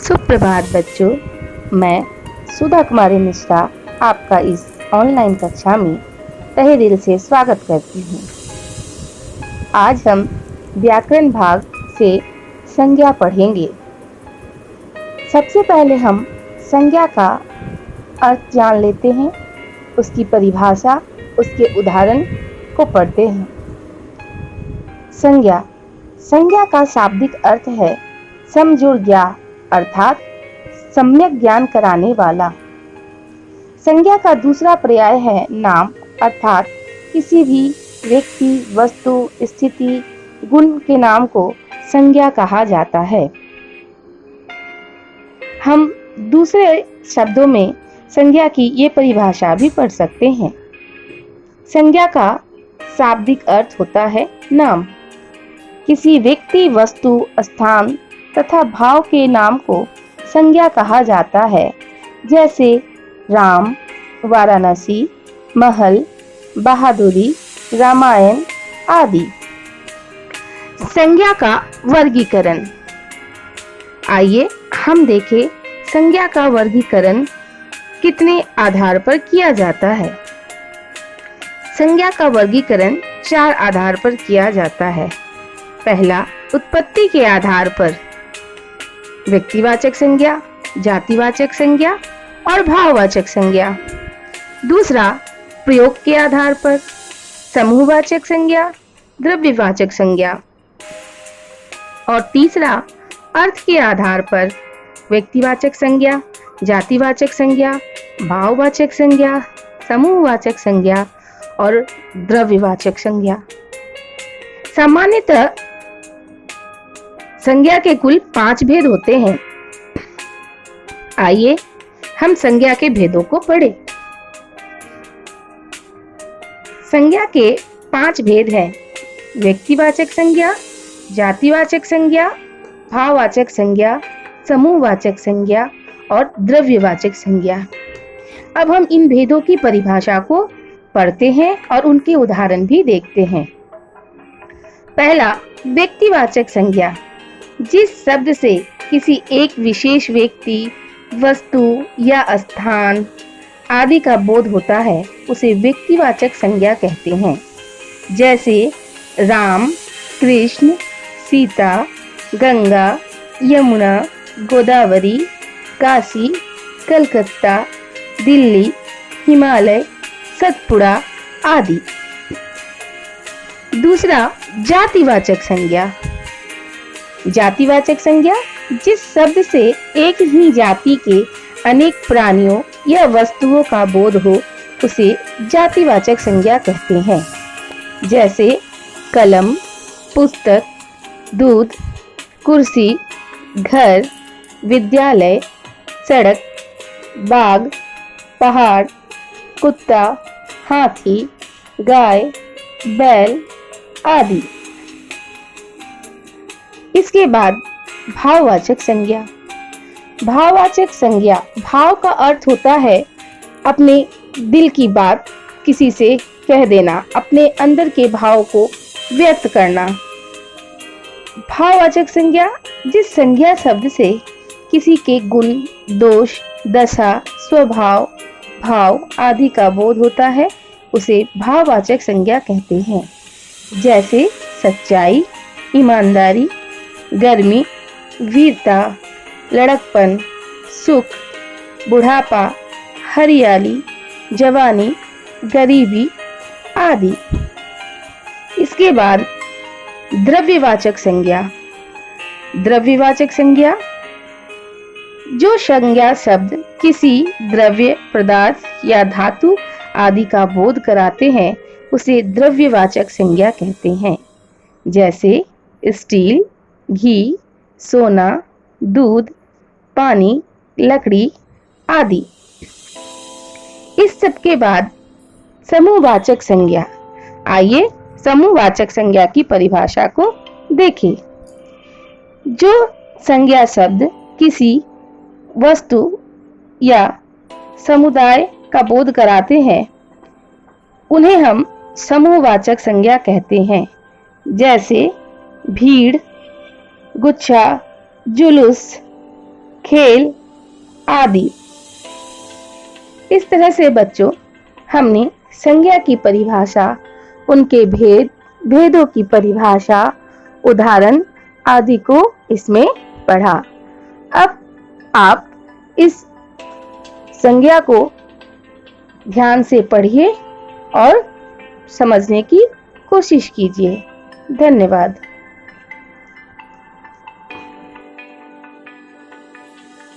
सुप्रभात बच्चों, मैं सुधा कुमारी मिश्रा आपका इस ऑनलाइन कक्षा में तहे दिल से स्वागत करती हूँ। आज हम व्याकरण भाग से संज्ञा पढ़ेंगे। सबसे पहले हम संज्ञा का अर्थ जान लेते हैं, उसकी परिभाषा, उसके उदाहरण को पढ़ते हैं। संज्ञा संज्ञा का शाब्दिक अर्थ है समझोड़ ज्ञान अर्थात सम्यक ज्ञान कराने वाला। संज्ञा का दूसरा पर्याय है नाम अर्थात किसी भी व्यक्ति, वस्तु, स्थिति, गुण के नाम को संज्ञा कहा जाता है। हम दूसरे शब्दों में संज्ञा की ये परिभाषा भी पढ़ सकते हैं। संज्ञा का शाब्दिक अर्थ होता है नाम। किसी व्यक्ति, वस्तु, स्थान तथा भाव के नाम को संज्ञा कहा जाता है, जैसे राम, वाराणसी, महल, बहादुरी, रामायण आदि। संज्ञा का वर्गीकरण। आइए हम देखें संज्ञा का वर्गीकरण कितने आधार पर किया जाता है। संज्ञा का वर्गीकरण 4 आधार पर किया जाता है। पहला, उत्पत्ति के आधार पर व्यक्तिवाचक संज्ञा, जातिवाचक संज्ञा और भाववाचक संज्ञा। दूसरा, प्रयोग के आधार पर समूहवाचक संज्ञा, द्रव्यवाचक संज्ञा। और तीसरा, अर्थ के आधार पर व्यक्तिवाचक संज्ञा, जातिवाचक संज्ञा, भाववाचक संज्ञा, समूहवाचक संज्ञा और द्रव्यवाचक संज्ञा। सामान्यतः संज्ञा के कुल 5 भेद होते हैं। आइए हम संज्ञा के भेदों को पढ़ें। संज्ञा के 5 भेद हैं: व्यक्तिवाचक संज्ञा, जातिवाचक संज्ञा, भाववाचक संज्ञा, समूहवाचक संज्ञा और द्रव्यवाचक संज्ञा। अब हम इन भेदों की परिभाषा को पढ़ते हैं और उनके उदाहरण भी देखते हैं। पहला, व्यक्तिवाचक संज्ञा। जिस शब्द से किसी एक विशेष व्यक्ति, वस्तु या स्थान आदि का बोध होता है, उसे व्यक्तिवाचक संज्ञा कहते हैं। जैसे राम, कृष्ण, सीता, गंगा, यमुना, गोदावरी, काशी, कलकत्ता, दिल्ली, हिमालय, सतपुड़ा आदि। दूसरा, जातिवाचक संज्ञा। जातिवाचक संज्ञा जिस शब्द से एक ही जाति के अनेक प्राणियों या वस्तुओं का बोध हो, उसे जातिवाचक संज्ञा कहते हैं। जैसे कलम, पुस्तक, दूध, कुर्सी, घर, विद्यालय, सड़क, बाग, पहाड़, कुत्ता, हाथी, गाय, बैल आदि। इसके बाद भाववाचक संज्ञा। भाववाचक संज्ञा, भाव का अर्थ होता है अपने दिल की बात किसी से कह देना, अपने अंदर के भाव को व्यक्त करना। भाववाचक संज्ञा जिस संज्ञा शब्द से किसी के गुण, दोष, दशा, स्वभाव, भाव आदि का बोध होता है, उसे भाववाचक संज्ञा कहते हैं। जैसे सच्चाई, ईमानदारी, गर्मी, वीरता, लड़कपन, सुख, बुढ़ापा, हरियाली, जवानी, गरीबी आदि। इसके बाद द्रव्यवाचक संज्ञा। द्रव्यवाचक संज्ञा जो संज्ञा शब्द किसी द्रव्य, पदार्थ या धातु आदि का बोध कराते हैं, उसे द्रव्यवाचक संज्ञा कहते हैं। जैसे स्टील, घी, सोना, दूध, पानी, लकड़ी आदि। इस सब के बाद समूहवाचक संज्ञा। आइए समूहवाचक संज्ञा की परिभाषा को देखें। जो संज्ञा शब्द किसी वस्तु या समुदाय का बोध कराते हैं, उन्हें हम समूहवाचक संज्ञा कहते हैं। जैसे भीड़, गुच्छा, जुलूस, खेल आदि। इस तरह से बच्चों हमने संज्ञा की परिभाषा, उनके भेदों की परिभाषा, उदाहरण आदि को इसमें पढ़ा। अब आप इस संज्ञा को ध्यान से पढ़िए और समझने की कोशिश कीजिए। धन्यवाद।